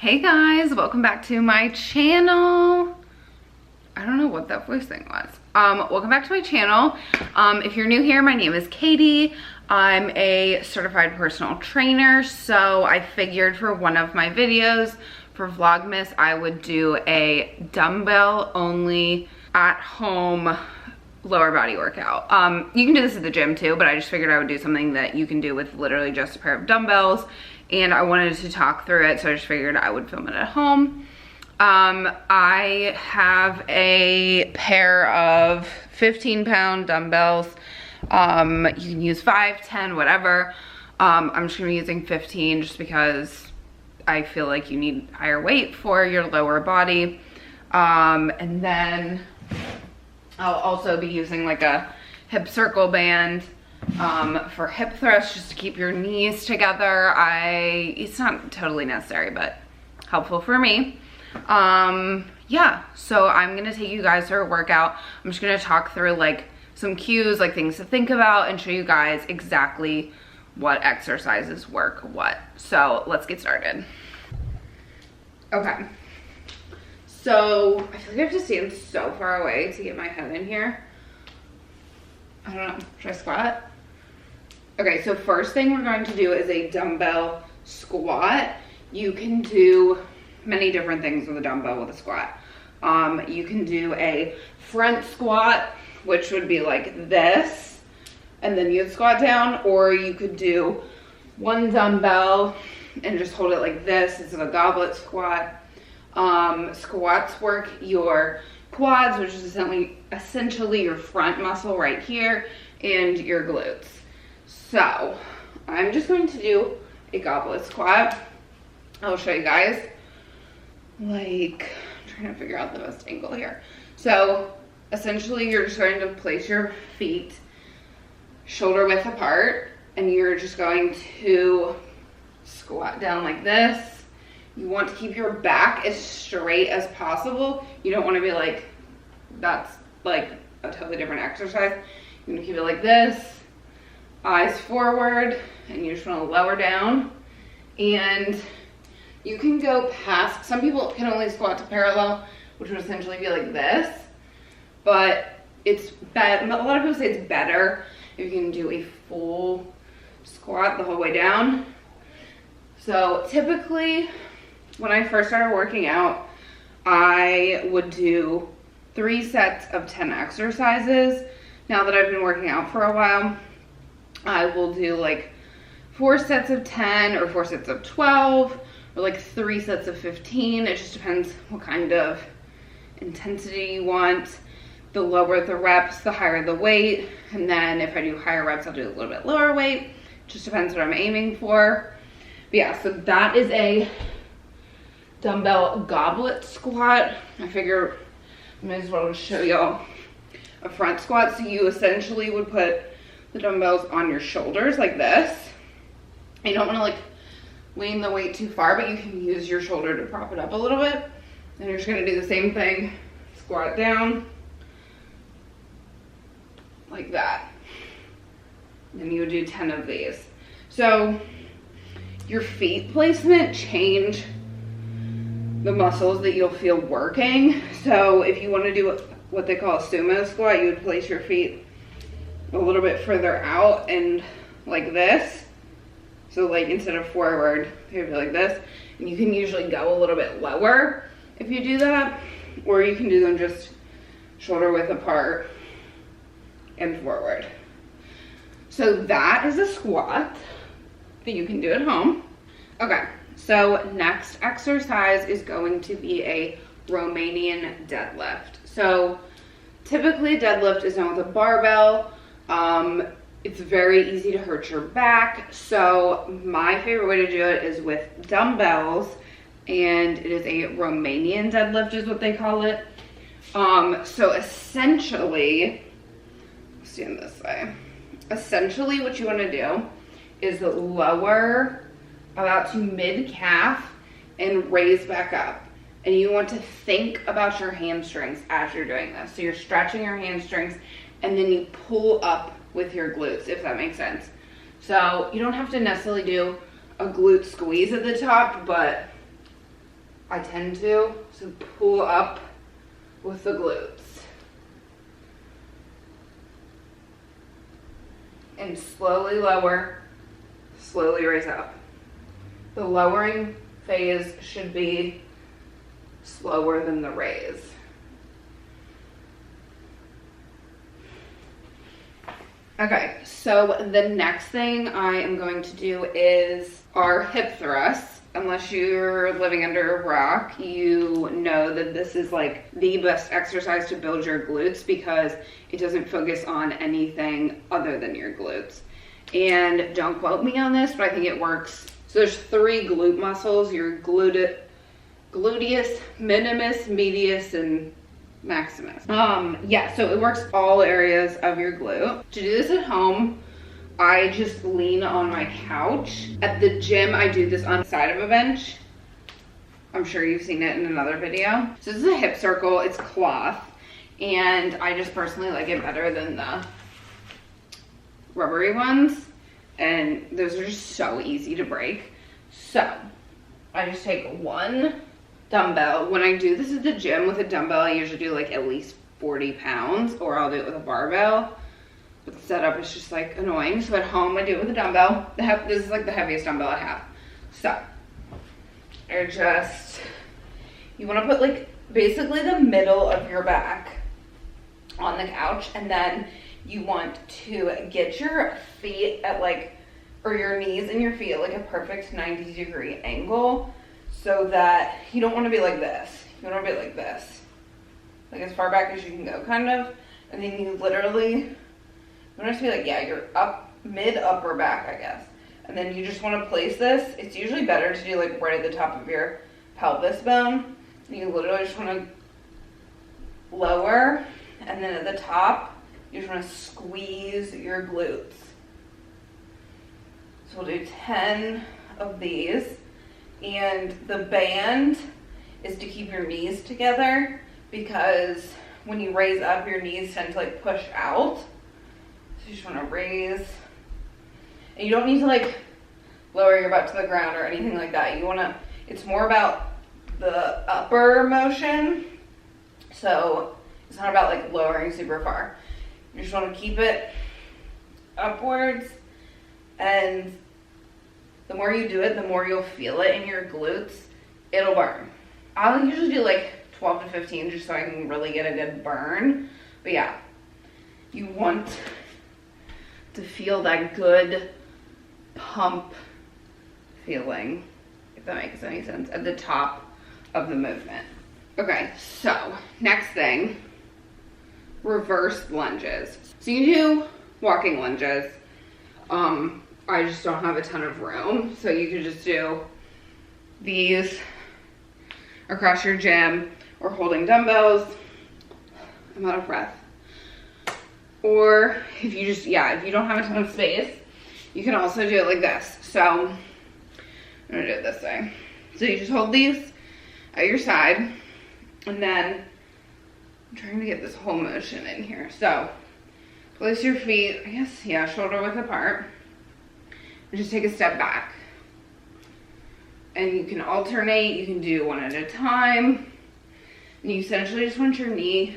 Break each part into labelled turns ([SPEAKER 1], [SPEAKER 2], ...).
[SPEAKER 1] Hey guys, welcome back to my channel. I don't know what that voice thing was. Welcome back to my channel. If you're new here, my name is Katie. I'm a certified personal trainer, so I figured for one of my videos for Vlogmas, I would do a dumbbell only at home lower body workout. You can do this at the gym too, but I just figured I would do something that you can do with literally just a pair of dumbbells, and I wanted to talk through it, so I just figured I would film it at home. I have a pair of 15-pound dumbbells. You can use 5, 10, whatever. I'm just gonna be using 15 just because I feel like you need higher weight for your lower body. And then I'll also be using like a hip circle band for hip thrusts, just to keep your knees together. It's not totally necessary, but helpful for me. Yeah, so I'm gonna take you guys through a workout. I'm just gonna talk through like some cues, like things to think about, and show you guys exactly what exercises work what. So let's get started. Okay. So I feel like I have to stand so far away to get my head in here. I don't know, should I squat? Okay, so first thing we're going to do is a dumbbell squat. You can do many different things with a dumbbell with a squat. You can do a front squat, which would be like this, and then you'd squat down, or you could do one dumbbell and just hold it like this. It's a goblet squat. Squats work your quads, which is essentially your front muscle right here, and your glutes. So I'm just going to do a goblet squat. I'll show you guys. Like, I'm trying to figure out the best angle here. So essentially you're just going to place your feet shoulder width apart, and you're just going to squat down like this. You want to keep your back as straight as possible. You don't want to be like, that's like a totally different exercise. You want to keep it like this, eyes forward, and you just want to lower down. And you can go past, some people can only squat to parallel, which would essentially be like this, but it's better, a lot of people say it's better if you can do a full squat the whole way down. So typically, when I first started working out, I would do 3 sets of 10 exercises. Now that I've been working out for a while, I will do like 4 sets of 10 or 4 sets of 12 or like 3 sets of 15. It just depends what kind of intensity you want. The lower the reps, the higher the weight. And then if I do higher reps, I'll do a little bit lower weight. Just depends what I'm aiming for. But yeah, so that is a dumbbell goblet squat. I figure I may as well just show y'all a front squat. So you essentially would put the dumbbells on your shoulders like this. You don't want to like lean the weight too far, but you can use your shoulder to prop it up a little bit. And you're just going to do the same thing, squat down like that. Then you would do 10 of these. So your feet placement change the muscles that you'll feel working. So if you want to do what they call a sumo squat, you would place your feet a little bit further out and like this. So like instead of forward, you'd be like this. And you can usually go a little bit lower if you do that, or you can do them just shoulder width apart and forward. So that is a squat that you can do at home. Okay. So next exercise is going to be a Romanian deadlift. So typically deadlift is done with a barbell. It's very easy to hurt your back. So my favorite way to do it is with dumbbells, and it is a Romanian deadlift is what they call it. So essentially, stand this way. Essentially what you want to do is lower about to mid calf and raise back up. And you want to think about your hamstrings as you're doing this. So you're stretching your hamstrings, and then you pull up with your glutes, if that makes sense. So you don't have to necessarily do a glute squeeze at the top, but I tend to. So pull up with the glutes. And slowly lower, slowly raise up. The lowering phase should be slower than the raise. Okay, so the next thing I am going to do is our hip thrusts. Unless you're living under a rock, you know that this is like the best exercise to build your glutes because it doesn't focus on anything other than your glutes. And don't quote me on this, but I think it works. So there's 3 glute muscles, your gluteus, minimus, medius, and maximus. Yeah, so it works all areas of your glute. To do this at home, I just lean on my couch. At the gym, I do this on the side of a bench. I'm sure you've seen it in another video. So this is a hip circle, it's cloth, and I just personally like it better than the rubbery ones, and those are just so easy to break. So I just take 1 dumbbell. When I do this at the gym with a dumbbell, I usually do like at least 40 pounds, or I'll do it with a barbell. But the setup is just like annoying. So at home, I do it with a dumbbell. This is like the heaviest dumbbell I have. So you want to put like basically the middle of your back on the couch, and then you want to get your feet at like, or your knees and your feet at like a perfect 90-degree angle, so that you don't want to be like this. You want to be like this, like as far back as you can go, kind of. And then you literally, you want it to be like, yeah, you're up, mid-upper back, I guess. And then you just want to place this. It's usually better to do like right at the top of your pelvis bone. And you literally just want to lower, and then at the top, you just want to squeeze your glutes. So we'll do 10 of these. And the band is to keep your knees together, because when you raise up, your knees tend to like push out. So you just want to raise, and you don't need to like lower your butt to the ground or anything like that. You want to, it's more about the upper motion. So it's not about like lowering super far. You just want to keep it upwards, and the more you do it, the more you'll feel it in your glutes. It'll burn. I'll usually do like 12 to 15 just so I can really get a good burn. But yeah, you want to feel that good pump feeling, if that makes any sense, at the top of the movement. Okay, so next thing, reverse lunges. So you do walking lunges. I just don't have a ton of room, so you can just do these across your gym, or holding dumbbells. I'm out of breath. Or if you just, yeah, if you don't have a ton of space, you can also do it like this. So I'm gonna do it this way. So you just hold these at your side, and then I'm trying to get this whole motion in here. So place your feet, I guess, yeah, shoulder width apart, and just take a step back. And you can alternate, you can do one at a time. And you essentially just want your knee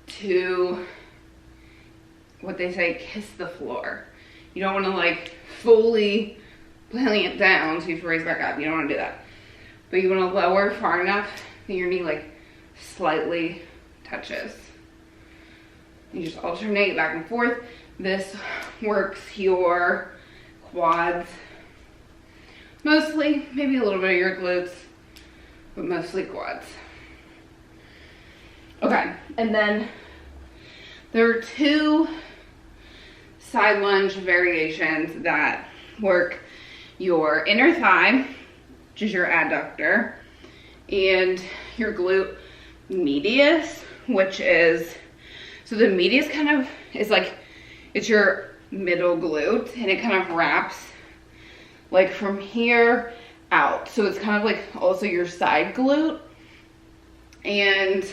[SPEAKER 1] to, what they say, kiss the floor. You don't want to like fully plant it down so you have to raise back up. You don't want to do that. But you want to lower far enough that your knee like slightly touches. You just alternate back and forth. This works your quads. Mostly, maybe a little bit of your glutes, but mostly quads. Okay, and then there are 2 side lunge variations that work your inner thigh, which is your adductor, and your glute medius, which is, so the medius kind of is like, it's your middle glute, and it kind of wraps like from here out. So it's kind of like also your side glute. And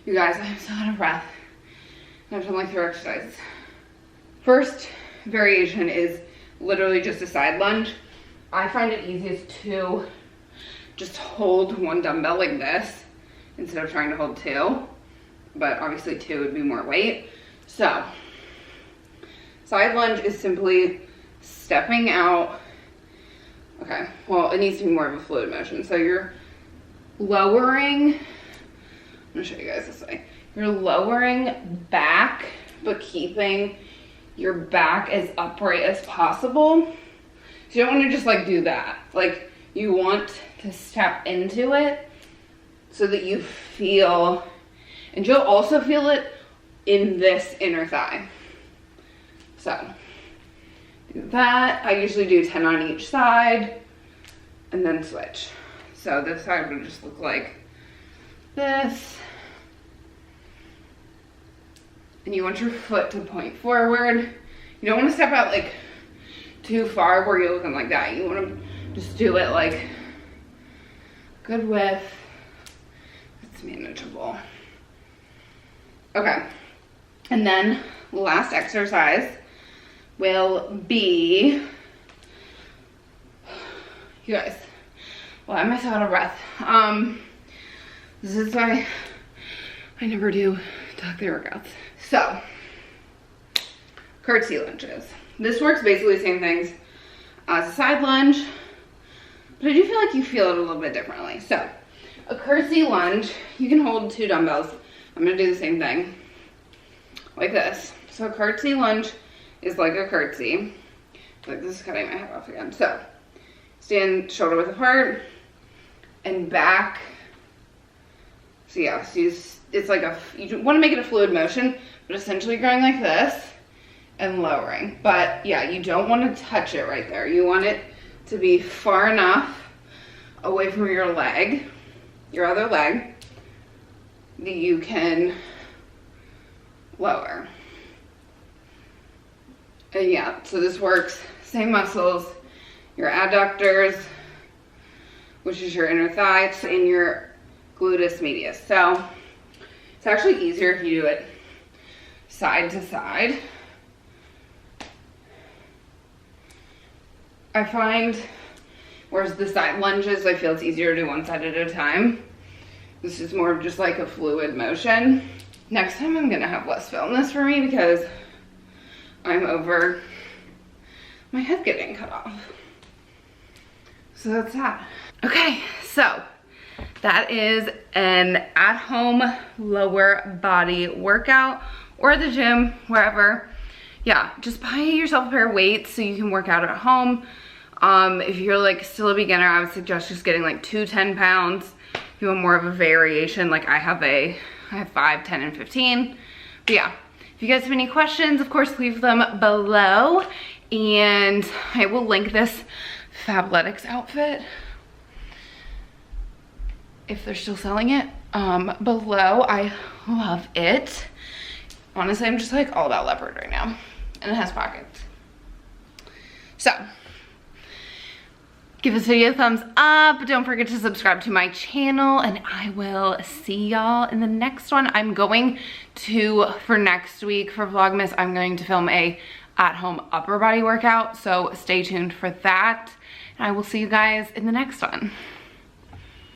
[SPEAKER 1] you guys, I'm so out of breath. I've done like 3 exercises. First variation is literally just a side lunge. I find it easiest to just hold one dumbbell like this instead of trying to hold two. But obviously two would be more weight. So side lunge is simply stepping out. Okay, well, it needs to be more of a fluid motion. So you're lowering, I'm gonna show you guys this way. You're lowering back, but keeping your back as upright as possible. So you don't wanna just like do that. Like you want to step into it so that you feel, and you'll also feel it in this inner thigh. So do that. I usually do 10 on each side and then switch. So this side would just look like this. And you want your foot to point forward. You don't want to step out like too far where you're looking like that. You want to just do it like good width. It's manageable. Okay. And then last exercise will be, you guys, well, I'm myself out of breath. This is why I never do talk their workouts. So, curtsy lunges. This works basically the same things as a side lunge, but I do feel like you feel it a little bit differently. So, a curtsy lunge, you can hold two dumbbells. I'm gonna do the same thing, like this. So a curtsy lunge is like a curtsy. Like this is cutting my head off again. So stand shoulder width apart and back. So yeah, so it's like you want to make it a fluid motion, but essentially you're going like this and lowering. But yeah, you don't want to touch it right there. You want it to be far enough away from your leg, your other leg, that you can lower. And yeah, so this works, same muscles, your adductors, which is your inner thigh, and your gluteus medius. So it's actually easier if you do it side to side. I find, whereas the side lunges, I feel it's easier to do one side at a time. This is more of just like a fluid motion. Next time I'm gonna have less film this for me because I'm over my head getting cut off. So that's that. Okay, so that is an at-home lower body workout, or at the gym, wherever. Yeah, just buy yourself a pair of weights so you can work out at home. If you're like still a beginner, I would suggest just getting like 2 10-pounds. If you want more of a variation, like I have 5, 10, and 15. But yeah, if you guys have any questions, of course, leave them below. And I will link this Fabletics outfit, if they're still selling it, below. I love it. Honestly, I'm just like all about leopard right now. And it has pockets. So, give this video a thumbs up. Don't forget to subscribe to my channel, and I will see y'all in the next one. I'm going to, for next week, for Vlogmas, I'm going to film a at-home upper body workout, so stay tuned for that. And I will see you guys in the next one.